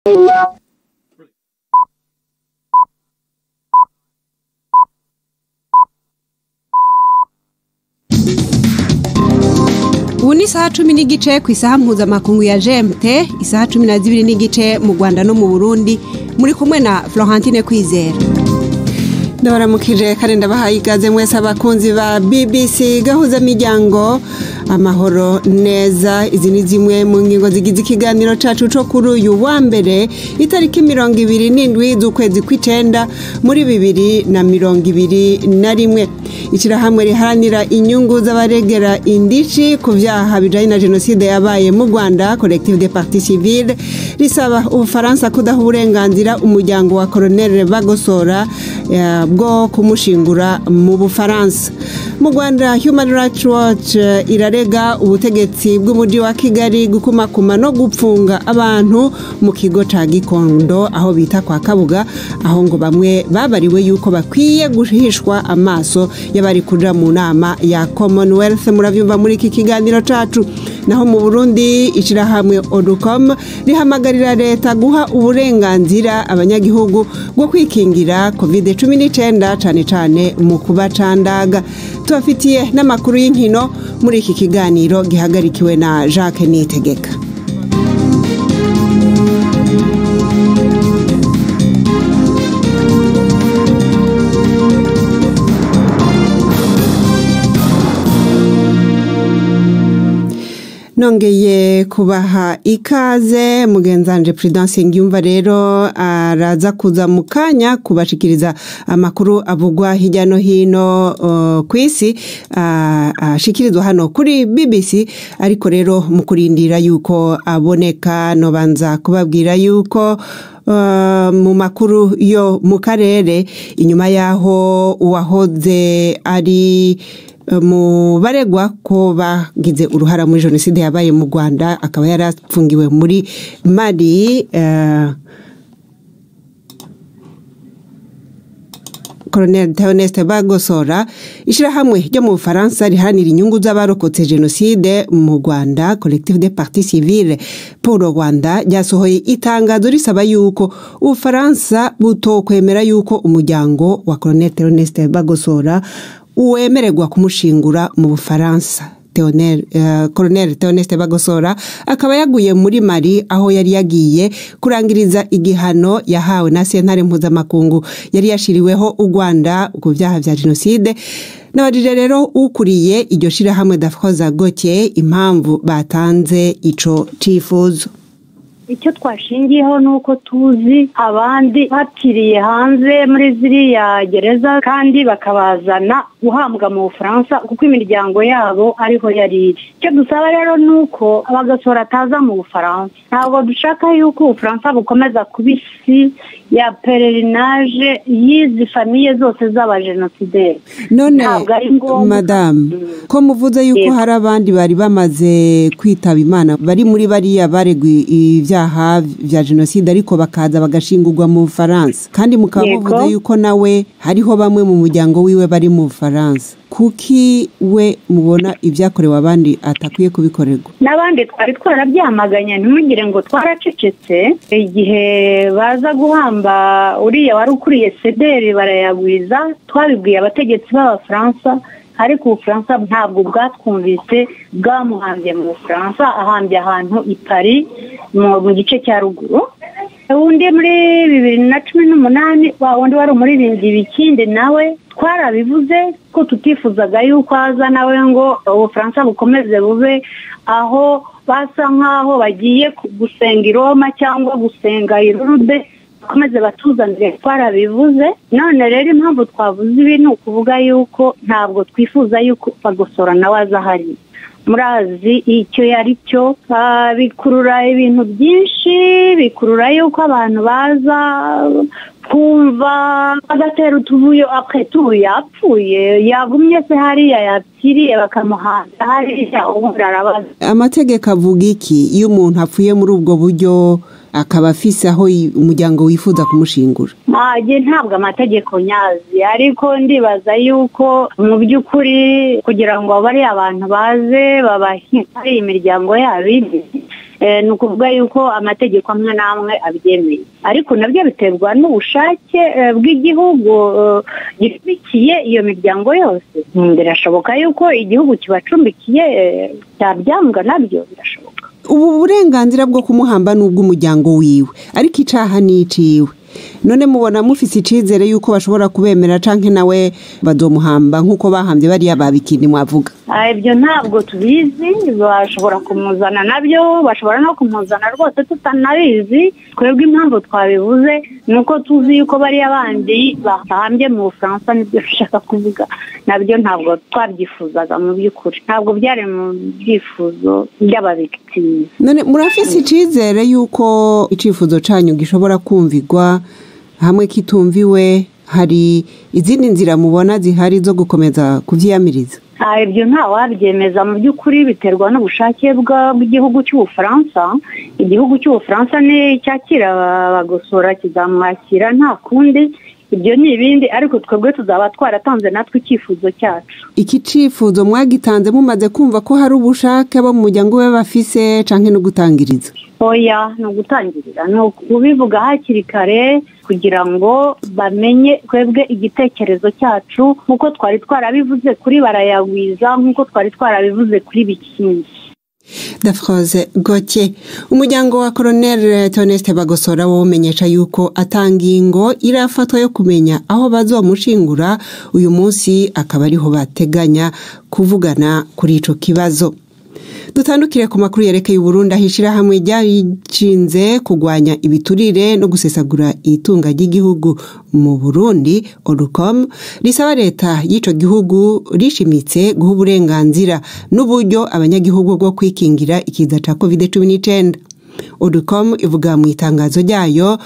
Uni saha 10 n'igice ku isaha mpuzamakungu ya GMT, isaha 12 n'igice mu Rwanda no mu Burundi, muri kumwe na Florentine Kwizera. Ndabaramukije kandi ndabahaye ikaze mwese abakunzi ba BBC gahuza miryango amahoro neza. Izi ni zimwe mu ngingo zigize ikiganiro cacu co kuri uyu wa mbere itariki 27 z'ukwezi kw'icenda muri 2021. Ishirahamwe riharanira inyungu z'abaregera indici ku vyaha bijanye na jenoside yabaye mu Rwanda, Collectif des Parties Civiles, risaba Ubufaransa kudaha uburenganzira umuryango wa Colonel Bagosora bwo kumushingura mu Bufaransa. Mu Rwanda, Human Rights Watch irarega ubutegetsi bw'umujyi wa Kigali gukumakuma no gupfunga abantu mu kigo ca Gikondo aho bita kwa Kabuga, aho ngo bamwe babariwe yuko bakwiye guhishwa amaso y'abari kuja mu nama ya Commonwealth. Muravyumva muri iki kiganiro cacu. Naho mu Burundi, ishirahamwe Oducom rihamagarira leta guha uburenganzira abanyagihugu bwo kwikingira COVID-19 cane cane mu kubacandaga. Tubafitiye n'amakuru y'inkino muri iki kiganiro gihagarikiwe na Jacques Nitegeka. Nongeye kubaha ikaze mugenzanje Prudence Ngiyumva rero araza kuza mukanya kubashikiriza amakuru avugwa hirya no hino kwisi ashikirizwa hano kuri BBC. Ariko rero mu kurindira yuko aboneka no banza kubabwira yuko mu makuru yo mu karere, inyuma yaho uwahoze ari mu baregwa ko bagize uruhara muri jenoside yabaye mu Rwanda akaba yarapfungiwe muri Mali, Colonel Ntucikwe Bagosora, ishirahamwe ryo mu Bufaransa riharanira inyungu z'abarokotse jenoside mu Rwanda, Collectif des Parties Civiles pour le Rwanda, ryasohoye itangazo risaba yuko Ubufaransa butokwemera yuko umuryango wa Colonel Ntucikwe Bagosora uwemererwa kumushingura mu Bufaransa. Colonel Ntucikwe Bagosora akaba yaguye muri Mali aho yari yagiye kurangiriza igihano yahawe na sentare mpuzamakungu yari yashiriweho u Rwanda ku vyaha vya jenoside. Nabajije rero ukuriye iryo shirahamwe Dafroza Gauthier impamvu batanze ico cifuzo. Icyo twashingiyeho nuko tuzi abandi batiriye hanze muri ziriya gereza kandi bakabazana guhambwa mu Bufaransa kuko imiryango yabo ariho yari iri. Icyo dusaba rero nuko Bagosora ataza mu Bufaransa. Ntabwo dushaka yuko Ubufaransa bukomeza kubisi ya pelerinage y'izi famiye zose z'abajenosideri. None madame, ko muvuze yuko hari abandi bari bamaze kwitaba Imana bari muri bariya baregwi ivyaha vya jenoside ariko bakaza bagashingurwa mu Bufaransa, kandi mukaba muvuze yuko nawe hariho bamwe mu muryango wiwe bari mu Bufaransa, kuki we mubona ivyakorewe abandi atakwiye kubikorerwa? N'abandi twari twarabyamaganye, ntimugire ngo twaracecetse. Igihe baza guhamba uriya wari ukuriye sederi barayagwiza, twabibwiye abategetsi b'Abafaransa, ariko Ubufaransa ntabwo bwatwumvise, bwamuhambye mu Bufaransa, ahambye ahantu i Paris mu gice cya ruguru. Undi muri 2018 wundi wari umuririmbyi Bikinde nawe twarabivuze ko tutifuzaga yuko aza nawe ngo Ubufaransa bukomeze bube aho basa nkaho bagiye gusenga i Roma cyangwa gusenga i Lourdes, bakomeze batuzanire. Twarabivuze. None rero impamvu twavuze ibi ni ukuvuga yuko ntabwo twifuza yuko Bagosora nawe aza hari. Murazi icyo yari cyo, bikurura ibintu byinshi, bikurura yuko abantu baza kumva bagatera utuvuyo aketu yapfuye, yagumye se hariya yapfiriye bakamuhanda hariya ubundi arabaza. Amategeko avuga iki iyo umuntu apfuye muri ubwo buryo akaba afise aho umuryango wifuza kumushingura? Ntabwo amategeko nyazi, ariko ndibaza yuko mu by'ukuri kugira ngo bari abantu baze babahitare imiryango yabo ni ukuvuga yuko amategeko amwe n'amwe abyemeye ariko nabyo biterwa n'ubushake bw'igihugu gishyigikiye iyo miryango yose. Birashoboka yuko igihugu kibacumbikiye cyabyanga, nabyo birashoboka. Ubu burenganzira bwo kumuhamba n'ubw'umuryango wiwe, ariko icaha ni iciwe. None mubona mufise icizere yuko bashobora kubemera canke nawe bazomuhamba nkuko bahambye bariya babikini mwavuga? Ibyo ntabwo tubizi, bashobora kumuzana nabyo, bashobora no kumuzana rwose tutanabizi. Twebwe impamvu twabivuze nuko tuzi yuko bariya bandi bahambye mu Bufaransa, nibyo ushaka kuvuga. Nabyo ntabwo twabyifuzaga mu by'ukuri, ntabwo byari mu byifuzo by'ababikini. None murafise icizere yuko icifuzo canyu gishobora kumvigwa hamwe kitumviwe? Hari izindi nzira mubona zihari zo gukomeza kuvyiyamiriza? Ibyo nta wabyemeza mu by'ukuri, biterwa n'ubushake bw'igihugu cy'Ubufaransa. Igihugu cy'Ubufaransa ni cyakira bagosora kizamwakira, nta kundi. Ibyo ni ibindi, ariko twebwe tuzaba twaratanze natwe icyifuzo cyacu. Iki cyifuzo mwagitanze mumaze kumva ko hari ubushake bo mu muryango we bafise canke no gutangiriza? Oya, no gutangirira, no kubivuga hakiri kare kugira ngo bamenye twebwe igitekerezo cyacu, nkuko twari twarabivuze kuri barayagwiza, nkuko twari twarabivuze kuri bikindi. Dafroze Gauthier, umuryango wa Colonel Toneste Bagosora wo umenyesha yuko atangingo irafatwa yo kumenya aho bazomushingura uyu munsi, akaba ariho bateganya kuvugana kuri ico kibazo. Dutandukire ku makuru yerekeye Burundi, ahishira hamwe ryaricinze kugwanya ibiturire no gusesagura itunga ry'igihugu mu Burundi, Oducom risaba leta y'ico gihugu rishimitse guha uburenganzira n'uburyo abanyagihugu bwo kwikingira ikiza ca COVID-19. Oducom ivuga mu itangazo ryayo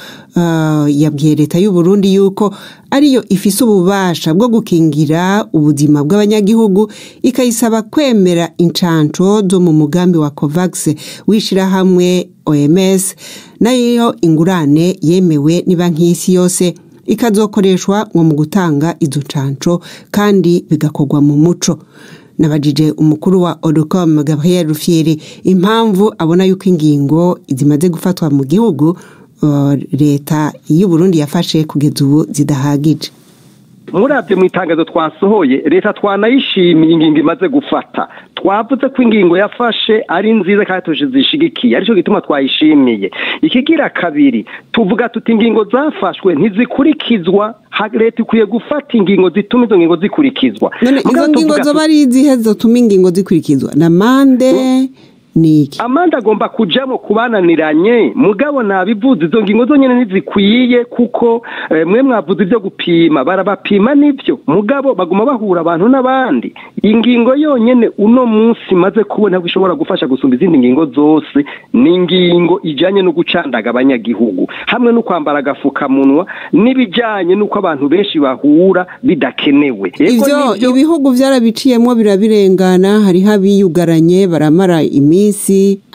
yabwiye leta y'u Burundi yuko ariyo ifise ububasha bwo gukingira ubuzima bw'abanyagihugu, ikayisaba kwemera incanco zo mu mugambi wa COVAX wishira hamwe OMS, nayo ingurane yemewe ni banki y'isi yose ikazokoreshwa ngo mu gutanga izo ncanco kandi bigakorwa mu muco. Nabajije umukuru wa Oducom Gabriel Rufyiri impamvu abona yuko ingingo zimaze gufatwa mu gihugu leta y'u Burundi yafashe kugeza ubu zidahagije. Muravye mu itangazo twasohoye, leta twanayishimiye ingingo imaze gufata. Twavuze ko ingingo yafashe ari nziza kandi tuzishigikiye, arico gituma twayishimiye. Ikigira kabiri, tuvuga tuti ingingo zafashwe ntizikurikizwa, leta ikwiye gufata ingingo zituma izo ngingo zikurikizwa. Izo ngingo zo bari izihe zotuma ingingo zikurikizwa? Na mande niki? Amanda agomba kujamo kubananiranye, mugabo nabivuze izo ngingo zonyene ntizikwiye kuko mwe mwavuze ibyo gupima, barabapima nivyo, mugabo baguma bahura abantu n'abandi. Ingingo yonyene uno munsi maze kubona ko ishobora gufasha gusumba izindi ngingo zose ni ingingo ijanye no gucandaga abanyagihugu hamwe no kwambara agafukamunwa n'ibijanye nuko abantu benshi bahura bidakenewe. Ivyo ibihugu vyarabiciyemwo birabirengana, hari habiyugaranye baramara imisi,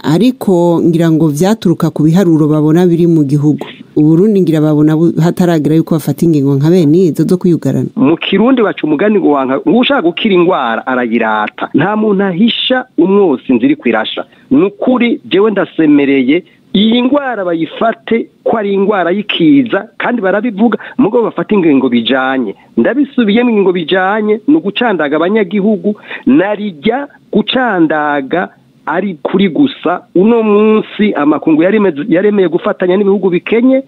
ariko ngira ngo vyaturuka ku biharuro babona biri mu gihugu. Uburundi ngira babona hataragira yuko bafata ingingo nka bene izo zo kuyugarana. Mu Kirundi baca umugani ngo wanka ushaka gukira ingwara arayirata, nta muntu ahisha umwosi nziri kwirasha. Nukuri jewe ndasemereye iyi ngwara bayifate ko ari ingwara yikiza kandi barabivuga, mugo bafata ingingo bijanye. Ndabisubiyemo ingingo bijanye no gucandaga abanyagihugu, narijya gucandaga ari kuri gusa. Uno munsi amakungu yaremeye gufatanya n'ibihugu bikenye,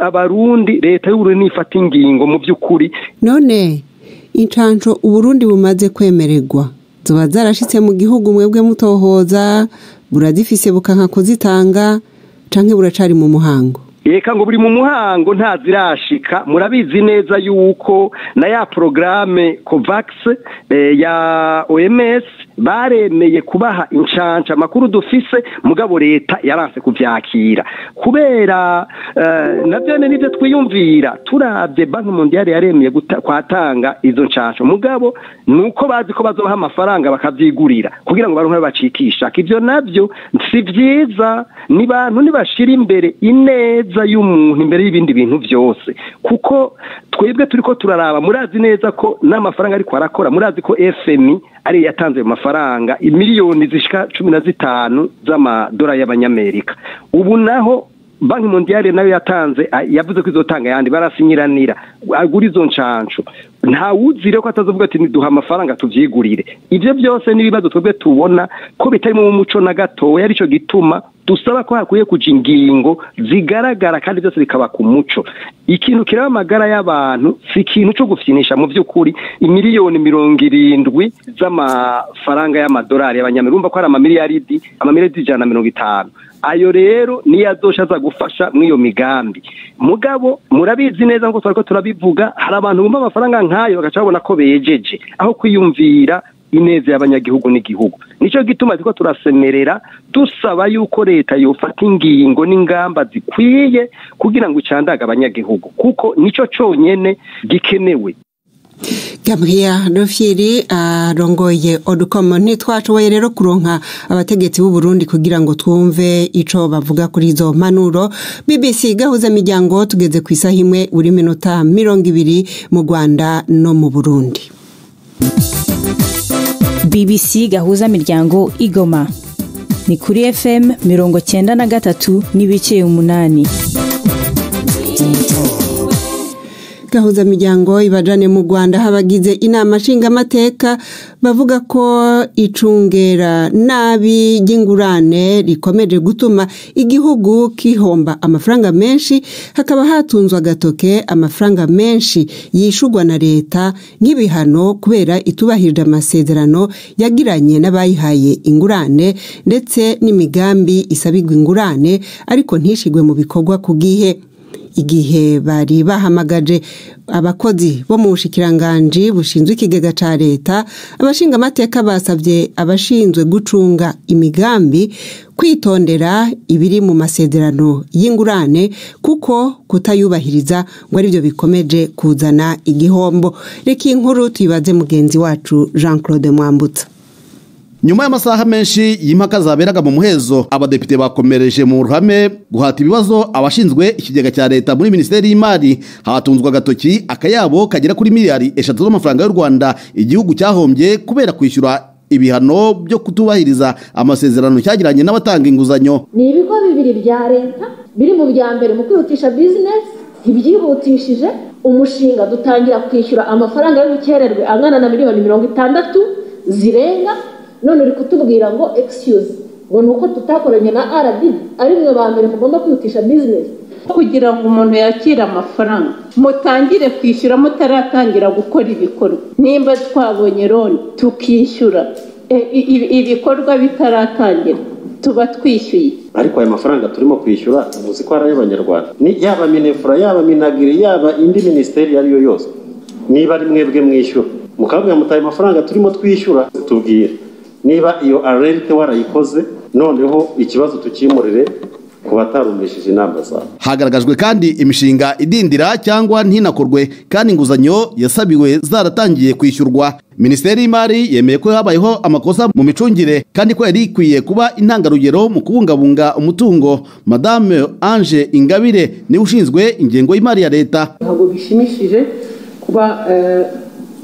abarundi leta y'u Burundi nifata ingingo mu by'ukuri. None incanco Uburundi bumaze kwemererwa zoba zarashitse mu gihugu, mwebwe mutohoza burazifise bukanka kuzitanga canke buracari mu muhango? Eka ngo buri mu muhango ntazirashika. Murabizi neza yuko na ya programme COVAX ya OMS baremeye kubaha incanca. Amakuru dufise mugabo leta yaranse kuvyakira kubera nabyo nibyo twiyumvira turavye Banki Mondiale yaremeye kwatanga izo nshansho mugabo nuko bazi ko bazobaha amafaranga bakavyigurira kugira ngo baronke bacikisha ivyo navyo si vyiza ni bantu nibashira imbere ineza y'umuntu imbere y'ibindi bintu byose kuko twebwe turiko turaraba murazi neza ko n'amafaranga ariko arakora murazi ko FMI ari yatanze amafaranga miliyoni zishika 15 z'amadolari y'abanyamerika ubu naho Banki Mondiale nayo yatanze yavuze ko izotanga yandi barasinyiranira agura izo nshansho nta wuzire ko atazovuga ati niduha amafaranga tuvyigurire ivyo byose nibibazo twebwe tubona ko bitari mu muco na gato yarico gituma dusaba ko hakuye kuja ingingo zigaragara kandi byose bikaba ku muco ikintu kiraba amagara y'abantu si ikintu cyo gufyinisha mu vy'ukuri imiliyoni 70 z'amafaranga y'amadolari y'abanyamerika ko ari amamiliyaridi 150 ayo rero niyo azoshaza gufasha mw'iyo migambi mugabo murabizi neza ngo twariko turabivuga hari abantu bumva amafaranga nkayo bagaca babona ko bejeje aho kwiyumvira ineza y'abanyagihugu n'igihugu nico gituma turiko turasemerera dusaba yuko leta yofata ingingo n'ingamba zikwiye kugira ngo icandaga abanyagihugu kuko nico conyene gikenewe. Gabriel Rufyiri arongoye odukomo ntitwashoboye rero kuronka abategetsi b'u Burundi kugira ngo twumve ico bavuga kuri izo mpanuro. BBC gahuza miryango tugeze ku isaha imwe uri minota 20 mu Rwanda no mu Burundi. BBC gahuza miryango Igoma ni kuri FM 93 n'ibice 8. Gahuza miryango ibajane mu Rwanda habagize inama nshingamateka bavuga ko icungera nabi y'ingurane rikomeje gutuma igihugu kihomba amafaranga menshi hakaba hatunzwa gatoke amafaranga menshi yishugwa na leta nk'ibihano kubera itubahirije amasezerano yagiranye n'abayihaye ingurane ndetse n'imigambi isabirwa ingurane ariko ntishigwe mu bikorwa ku igihe bari bahamagaje abakozi bo mu bushikiranganje bushinzwe ikigega ca leta abashinga amateka basavye abashinzwe gucunga imigambi kwitondera ibiri mu masezerano y'ingurane kuko kutayubahiriza ngo ari byo bikomeje kuzana igihombo. Reka inkuru tuyibaze mugenzi wacu Jean-Claude Mwambutsa. Nyuma y'amasaha menshi y'impaka zaberaga mu muhezo abadepite bakomereje mu ruhame guhata ibibazo abashinzwe ikigega cya leta muri Ministeri y'Imari hatunzwa gatoki akayabo kagera kuri miliyari 3 z'amafaranga y'u Rwanda igihugu cyahombye kubera kwishyura ibihano byo kutubahiriza amasezerano cyagiranye n'abatanga inguzanyo. Ni ibigo bibiri bya leta biri mu bya mbere mu kwihutisha business ibyihutishije umushinga dutangira kwishyura amafaranga y'ubukererwe angana na miliyoni 60 zirenga. None uri kutubwira ngo excuse ngo nuko tutakoranye na RDB ari mwe ba mbere mugomba kwihutisha business kugira ngo umuntu yakira amafaranga mutangire kwishyura mutaratangira gukora ibikorwa nimba twabonye loan tukishyura ibikorwa bitaratangira tuba twishyuye ariko aya mafaranga turimo kwishyura muzi ko ari ay'abanyarwanda ni yaba Minefura yaba Minagiri yaba indi ministeri yariyo yose niba ari mwebwe mwishyura mukabwira mutaye amafaranga turimo twishyura tubwire niba iyo arerite warayikoze noneho ikibazo tukimurire ku batarumishije inamba zabo. Hagaragajwe kandi imishinga idindira cyangwa ntinakorwe kandi inguzanyo yasabiwe zaratangiye kwishyurwa. Ministeri y'Imari yemeye ko habayeho amakosa mu micungire kandi ko yari ikwiye kuba intangarugero mu kubungabunga umutungo. Madame Ange Ingabire ni ushinzwe ingengo y'imari ya leta. Ntabwo bishimishije kuba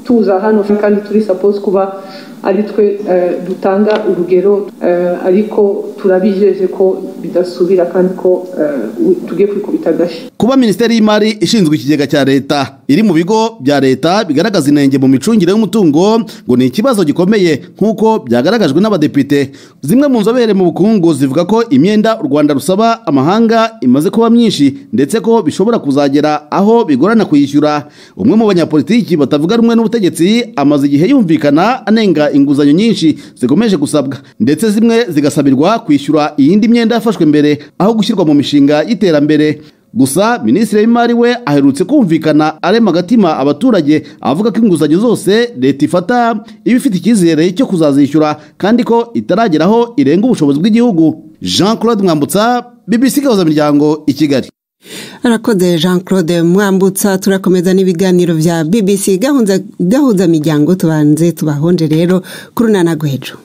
tuza hano kandi turi suppose kuba ari twe dutanga urugero ariko turabijeje ko bidasubira kandi ko tugiye kwikubita gashi. Kuba Ministeri y'Imari ishinzwe ikigega cya leta iri mu bigo bya leta bigaragaza inenge mu micungire y'umutungo ngo ni ikibazo gikomeye nk'uko byagaragajwe n'abadepite. Zimwe mu nzobere mu bukungu zivuga ko imyenda u Rwanda rusaba amahanga imaze kuba myinshi ndetse ko bishobora kuzagera aho bigorana kuyishyura. Umwe mu banyapolitiki batavuga rumwe n'ubutegetsi amaze igihe yumvikana anenga inguzanyo nyinshi zikomeje gusabwa ndetse zimwe zigasabirwa kwishyura iyindi myenda yafashwe mbere aho gushyirwa mu mishinga y'iterambere. Gusa Minisitiri w'Imari we aherutse kumvikana arema agatima abaturage avuga ko inguzanyo zose leta ifata ibifite icyizere cyo kuzazishyura kandi ko itarageraho irenga ubushobozi bw'igihugu. Jean-Claude Mwambutsa, BBC gahuza miryango i Kigali. arakoze Jean Claude Mwambutsa. Turakomeza n'ibiganiro vya BBC gahuza miryango. Tubanze tubahonje rero kurunana guhejo.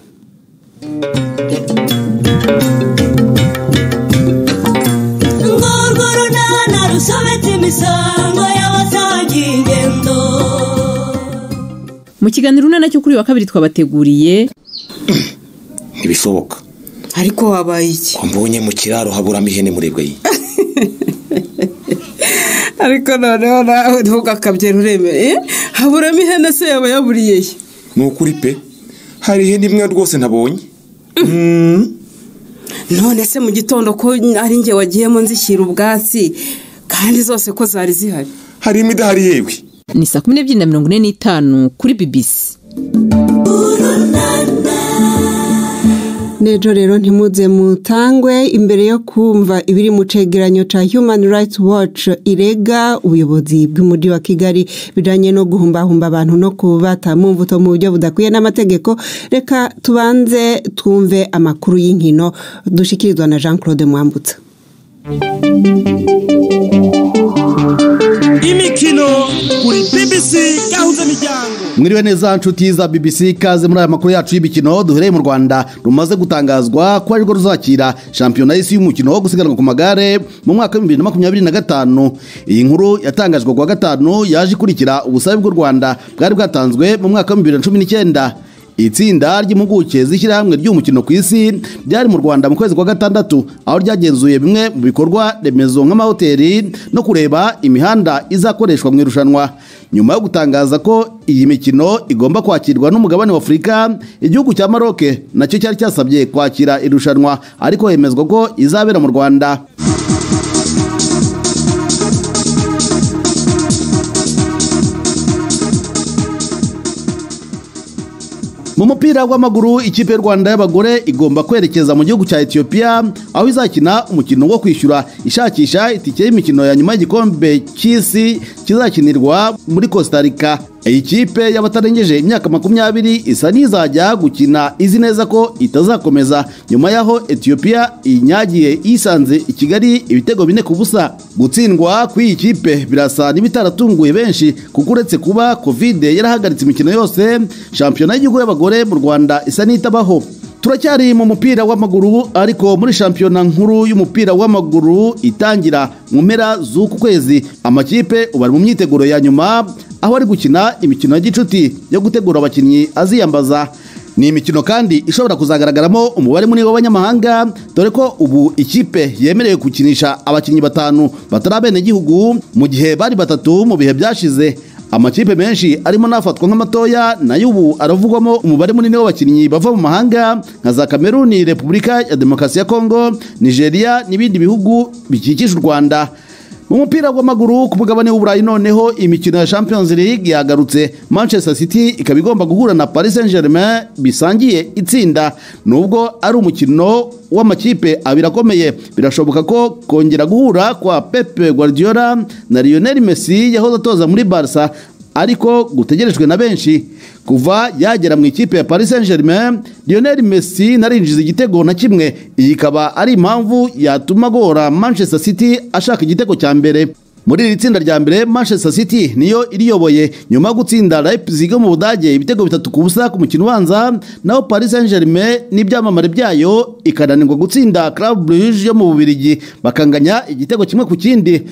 Mu kiganiro runana cyo kuri wa kabiri twabateguriye ntibishoboka ariko wabaye iki mbonye mu kiraro haburamo ihene murebwe yi ariko noneho nawe ntugakabye rureme haburamo ihene se yaba yaburiye ni ukuri pe hari ihene imwe rwose ntabonye none se mu gitondo ko ari nge wagiyemo nzishyira ubwatsi kandi zose ko zari zihari hari imidahari yewe. Ni 12:45 kuri BBC. Nejo rero ntimuze mutangwe imbere yo kumva ibiri mu cegeranyo ca Human Rights Watch irega ubuyobozi bw'umujyi wa Kigali bijanye no guhumbahumba abantu no kubata mu mvuto mu buryo budakwiye n'amategeko. Reka tubanze twumve amakuru y'inkino dushikirizwa na Jean Claude Mwambutsa. Imikino kuri BBC gahuza miryango. Mwiriwe neza nshuti za BBC, kaze muri aya makuru yacu y'imikino. Duhereye mu Rwanda rumaze gutangazwa ko ari rwo ruzakira shampiyona y'isi y'umukino wo gusiganwa ku magare mu mwaka wa 2025. Iyi nkuru yatangajwe kuwa gatanu yaje ikurikira ubusabe bw'u Rwanda bwari bwatanzwe mu mwaka wa 2019. Itsinda ry'impuguke zishyira hamwe ry'umukino ku isi byari mu Rwanda mu kwezi kwa gatandatu, aho ryagenzuye bimwe mu bikorwa remezo nk'amahoteli no kureba imihanda izakoreshwa mu irushanwa. Nyuma yo gutangaza ko iyi mikino igomba kwakirwa n'umugabane wa Afurika, igihugu cya Maroc nacyo cyari cyasabye kwakira irushanwa, ariko hemezwa ko izabera mu Rwanda. Mu mupira w'amaguru ikipe y'u Rwanda y'abagore igomba kwerekeza mu gihugu cya Ethiopia, aho izakina umukino wo kwishyura ishakisha itike y'imikino ya nyuma y'igikombe cy'isi kizakinirwa muri Costa Rica. Iyi kipe y'abatarengeje imyaka 20 isa n'izajya gukina izi neza ko itazakomeza nyuma yaho Ethiopia inyagiye isanze i Kigali ibitego 4-0. Gutsindwa kw'iyi kipe birasa n'ibitaratunguye benshi kuko uretse kuba Covid yarahagaritse imikino yose, shampiyona y'igihugu y'abagore mu Rwanda isa n'itabaho. Turacyari mu mupira w'amaguru, ariko muri shampiyona nkuru y'umupira w'amaguru itangira mu mpera z'uku kwezi, amakipe ubari mu myiteguro ya nyuma aho ari gukina imikino y'igicuti yo gutegura abakinnyi aziyambaza. Ni imikino kandi ishobora kuzagaragaramo umubare munini w'abanyamahanga, dore ko ubu ikipe yemerewe gukinisha abakinnyi 5 batarabene gihugu mu gihe bari 3 mu bihe byashize. Amakipe menshi arimo nafatwa nk'amatoya nayo ubu aravugwamo umubare munini w'abakinnyi bava mu mahanga nka za Cameroon, Repubulika ya Demokarasi ya Kongo, Nigeria n'ibindi bihugu bikikije u Rwanda. Mu mupira w'amaguru ku mugabane w'Uburayi noneho imikino ya Champions League yagarutse. Manchester City ikaba igomba guhura na Paris Saint-Germain bisangiye itsinda. Nubwo ari umukino w'amakipe abirakomeye, birashoboka ko kongera guhura kwa Pep Guardiola na Lionel Messi yahoze atoza muri Barca ariko gutegerejwe na benshi. Kuva yagera mu ikipe ya Paris Saint-Germain, Lionel Messi narinjiza igitego na kimwe. Iyi ikaba ari impamvu yatuma gora Manchester City ashaka igitego cya mbere. Muri iri tsinda rya mbere Manchester City niyo iriyoboye nyuma yo gutsinda Leipzig mu Budage ibitego 3-0 ku mukino ubanza, naho Paris Saint-Germain n'ibyamamare byayo ikananirwa gutsinda Club Brugge yo mu Bubiligi bakanganya igitego kimwe ku kindi.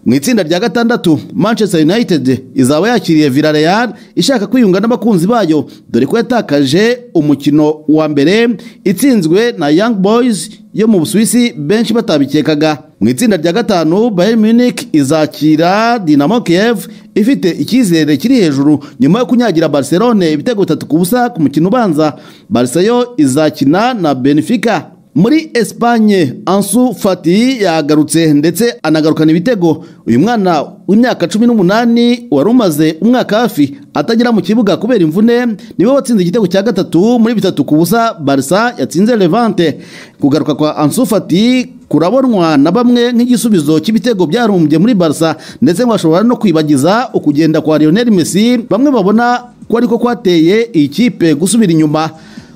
Mu itsinda rya gatandatu Manchester United izaba yakiriye Villarreal ishaka kwiyunga n'abakunzi bayo, dore ko yatakaje umukino wa mbere itsinzwe na Young Boys yo mu Busuwisi benshi batabikekaga. Mu itsinda rya gatanu Bayern Munich izakira Dinamo Kiev ifite icyizere kiri hejuru nyuma yo kunyagira Barcelona ibitego 3-0 ku mukino ubanza. Barca yo izakina na Benfica. Muri Espagne Ansu Fati yagarutse ndetse anagarukana ibitego. Uyu mwana w'imyaka 18 wari umaze umwaka hafi atagira mu kibuga kubera imvune niwe watsinze igitego cya gatatu muri 3-0 Barca yatsinze Levante. Kugaruka kwa Ansu Fati kurabonwa na bamwe nk'igisubizo cy'ibitego byarumbye muri Barca, ndetse bashobora no kwibagiza ukugenda kwa Lionel Messi bamwe babona ko ariko kwateye ikipe gusubira inyuma.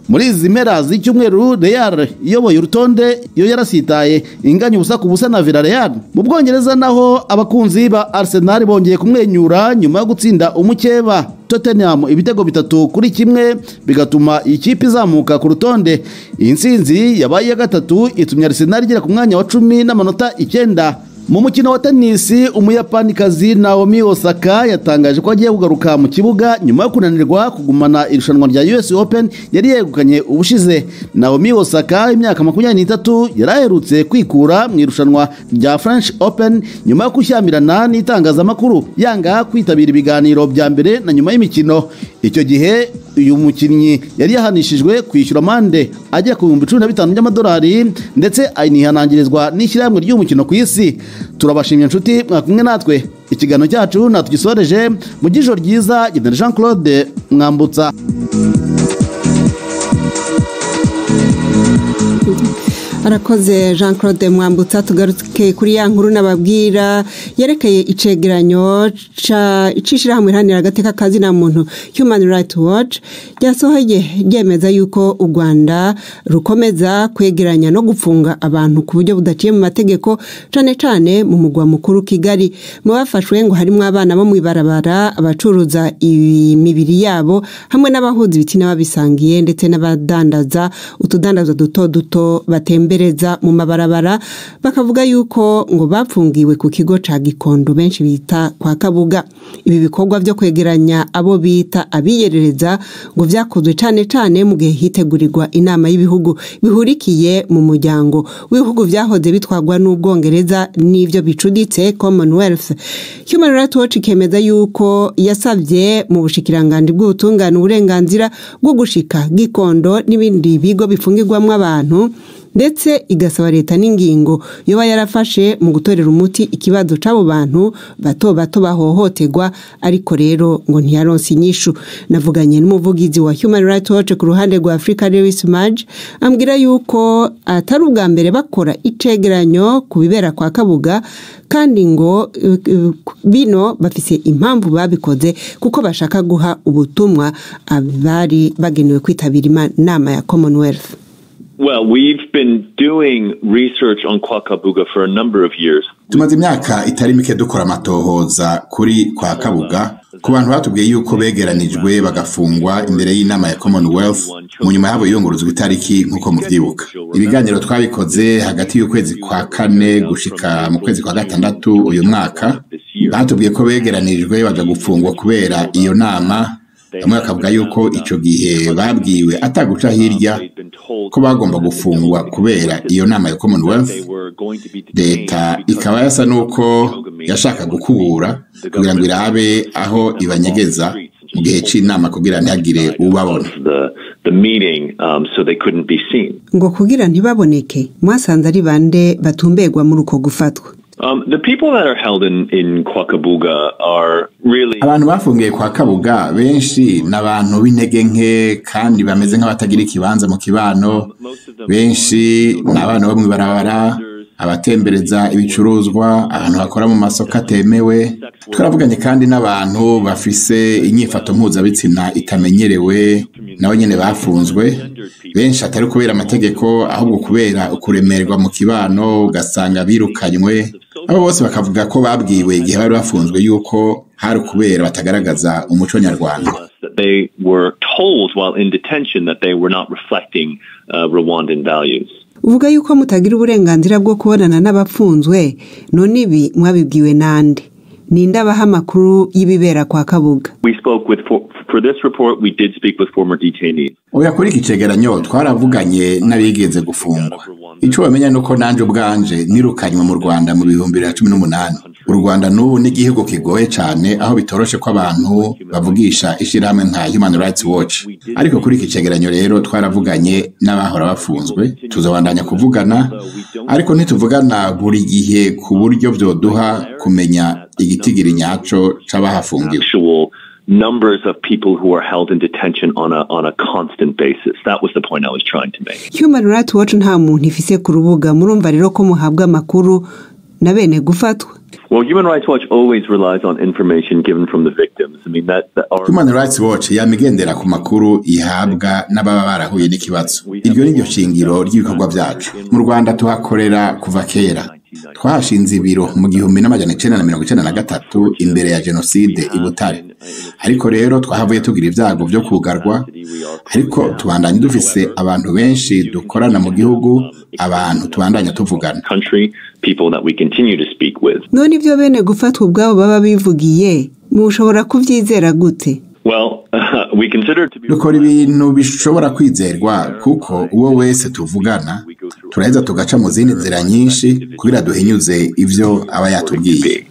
muri izi mpera z'icyumweru Real iyoboye urutonde yo yarasitaye inganya ubusa ku busa na Villarreal. Mu Bwongereza naho abakunzi ba Arsenal bongeye kumwenyura nyuma yo gutsinda umukeba Tottenham ibitego 3-1 bigatuma ikipe izamuka ku rutonde. Iyi ntsinzi yabaye ya gatatu itumye Arsenal igera ku mwanya wa 10 n'amanota 9. Mu mukino wa tenisi umuyapanikazi Naomi Osaka yatangaje ko agiye kugaruka mu kibuga nyuma yo kunanirwa kugumana irushanwa rya US Open yari yegukanye ubushize. Naomi Osaka imyaka 23 yaraherutse kwikura mu irushanwa rya French Open nyuma yo kushyamirana n'itangazamakuru yanga kwitabira ibiganiro bya mbere na nyuma y'imikino. Icyo gihe uyu mukinnyi yari yahanishijwe kwishyura amande ajya ku $15,000 ndetse ayinihanangirizwa n'ishyirahamwe ry'umukino ku isi. Turabashimye inshuti mwakumwe natwe, ikiganiro cyacu natugisoreje mu gisho ryiza Jean Claude Mwambutsa. Arakoze Jean Claude Mwambutsa. Tugaruke kuri ya nkuru nababwira yerekeye icegeranyo icishirahamwe iharanira agateka kazina muntu Human Rights Watch ryasohoye ryemeza yuko u Rwanda rukomeza kwegeranya no gufunga abantu ku buryo budaciye mu mategeko cane cane mu mugwa mukuru Kigali. Mu bafashwe ngo harimo abana bo mwibarabara, abacuruza imibiri yabo hamwe n'abahuza ibiti n'ababisangiye ndetse n'abadandaza utudandazo duto duto batembereza mu mabarabara. Bakavuga yuko ngo bapfungiwe ku kigo ca Gikondo benshi bita kwa Kabuga. Ibi bikorwa byo kwegeranya abo bita abiyerereza ngo vyakozwe cane cane mu gihe hitegurirwa inama y'ibihugu bihurikiye mu muryango w'ibihugu vyahoze bitwagwa n'Ubwongereza n'ivyo bicuditse Commonwealth. Human Rights Watch kemeza yuko yasavye mu bushikiranganje bw'ubutungane uburenganzira bwo gushika Gikondo n'ibindi bigo bifungirwamwe abantu, ndetse igasaba leta n'ingingo yoba yarafashe mu gutorera umuti ikibazo c'abo bantu bato bato bahohoterwa, ariko rero ngo ntiyaronse inyishu. Navuganye n'umuvugizi wa Human Rights Watch ku ruhande rwa Africa Lewis Maj ambwira yuko atari ubwa mbere bakora icegeranyo ku bibera kwa Kabuga, kandi ngo bino bafise impamvu babikoze kuko bashaka guha ubutumwa abari bagenewe kwitabira inama ya Commonwealth. Well, we've been doing research on Kwa Kabuga for a number of years. Tumaze imyaka itari mike dukora amatohoza kuri Kwa Kabuga ku bantu batubwiye yuko begeranijwe bagafungwa imbere y'inama ya Commonwealth mu nyuma yabo yonguruzwa itariki nkuko muvyibuka. Ibiganiro twabikoze hagati y'ukwezi kwa 4 gushika mu kwezi kwa 6 uyu mwaka. Batubwiye ko begeranijwe baja gufungwa kubera iyo nama. Bamwe bakavuga yuko ico gihe babwiwe ataguca hirya ko bagomba gufungwa kubera iyo nama ya Commonwealth. Leta ikaba yasa nuko yashaka gukubura kugira ngo irabe aho ibanyegeza mu gihe c'inama kugira ntihagire ubabona. Ngo kugira ntibaboneke mwasanze ari bande batumberwa muri uko gufatwa? The people that are held in Kwa Kabuga are really abantu bafungiye Kwa Kabuga benshi n'abantu b'intege nke kandi bameze nk'abatagira ikibanza mu kibano. Benshi n'abantu bo mwibarabara, abatembereza ibicuruzwa, abantu bakora mu masoko atemewe. Twaravuganye kandi n'abantu bafise inyifato mpuzabitsina itamenyerewe nabo nyene bafunzwe. Benshi atari kubera amategeko ahubwo kubera ukuremerwa mu kibano, ugasanga birukanywe. Abo bose bakavuga ko babwiwe igihe bari bafunzwe yuko hari kubera batagaragaza umuco nyarwanda. They were told while in detention that they were not reflecting Rwandan values. Uvuga yuko mutagira uburenganzira bwo kubonana n'abapfunzwe, none ibi mwabibwiwe nande? Ninde abaha amakuru y'ibibera Kwa Kabuga? We spoke with for this report we did speak with former detainees. Oya kuri iki cegeranyo twaravuganye n'abigeze gufungwa. Ico bamenya nuko nanje ubwanje nirukanywe mu Rwanda mu 2018. U Rwanda n'ubu ni igihugu kigoye cyane aho bitoroshe ko abantu bavugisha ishirahamwe nka Human Rights Watch. Ariko kuri iki cegeranyo rero twaravuganye n'abahora bafunzwe, tuzobandanya kuvugana, ariko ntituvugana buri gihe ku buryo byoduha kumenya igitigiri nyaco c'abahafungiwe. Numbers of people who are held in detention on a constant basis. That was the point I was trying to make. Human Rights Watch nta muntu ifise ku rubuga, murumva rero ko muhabwa amakuru na bene gufatwa. Well, Human Rights Watch always relies on information given from the victims. I mean Human Rights Watch yamigendera ku makuru ihabwa n'ababa barahuye n'ikibazo. Iryo ni ryo shingiro ry'ibikorwa byacu. Mu Rwanda tuhakorera kuva kera. Twahashinze ibiro mu 1993 imbere ya jenoside i Butare. Ariko rero twahavuye tugira ibyago byo kugarwa, ariko tubandanye dufise abantu benshi dukorana mu gihugu, abantu tubandanye tuvugana. None ibyo bene gufatwa ubwabo baba bivugiye mushobora kuvyizera gute? Dukora ibintu bishobora kwizerwa kuko uwo wese tuvugana turaheza tugaca mu zindi nzira nyinshi kugira duhinyuze ivyo aba yatubwiye.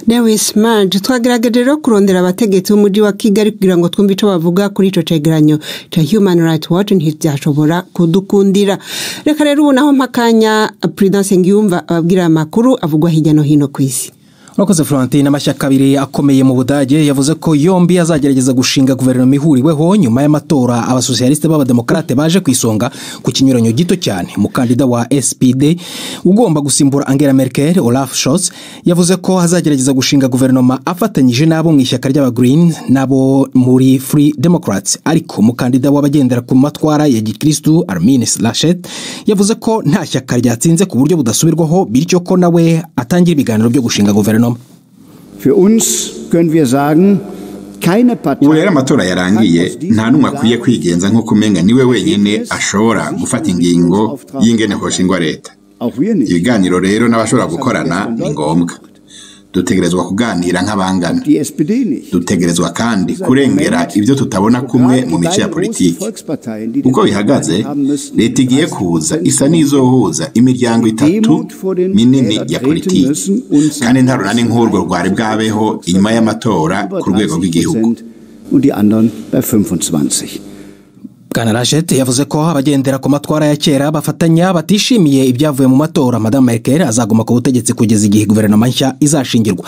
Lewis Marge twagerageje rero kurondera abategetsi b'umujyi wa Kigali kugira ngo twumve ico bavuga kuri ico cegeranyo ca Human Rights Watch ntivyashobora kudukundira. Reka rero ubu naho mpakanya Prudence Ngiyumva ababwira amakuru avugwa hirya no hino kw'isi. Urakoze Florentine. Amashyaka abiri akomeye mu Budage yavuze ko yombi azagerageza gushinga guverinoma ihuriweho nyuma y'amatora abasosialiste b'abademokrate baje kwisonga ku kinyuranyo gito cyane. Umukandida wa SPD ugomba gusimbura Angela Merkel, Olaf Scholz, yavuze ko azagerageza gushinga guverinoma afatanyije nabo mu ishyaka ry'aba Green nabo muri Free Democrats. Ariko umukandida w'abagendera ku matwara ya Gikristo Armin Laschet yavuze ko nta shyaka ryatsinze ku buryo budasubirwaho bityo ko nawe atangira ibiganiro byo gushinga guverinoma. Für uns können wir sagen, keine Partei. Ubu rero amatora yarangiye, nta numwe akwiye kwigenza nko kumenga niwe wenyene ashobora gufata ingingo y'ingene hoshingwa leta. Ibiganiro rero n'abashobora gukorana ni ngombwa. Dutegerezwa kuganira nk'abangana. Dutegerezwa kandi kurengera ibyo tutabona kumwe mu mico ya politiki. Uko bihagaze, leta igiye kuza isa n'izohuza imiryango itatu minini ya politiki. Kandi nta runani nk'urwo rwari bwabeho inyuma y'amatora ku rwego rw'igihugu. Bwana Laschet yavuze ko abagendera ku matwara ya kera bafatanya batishimiye ibyavuye mu matora. Madame Merkel azaguma ku butegetsi kugeza igihe guverinoma nshya izashingirwa.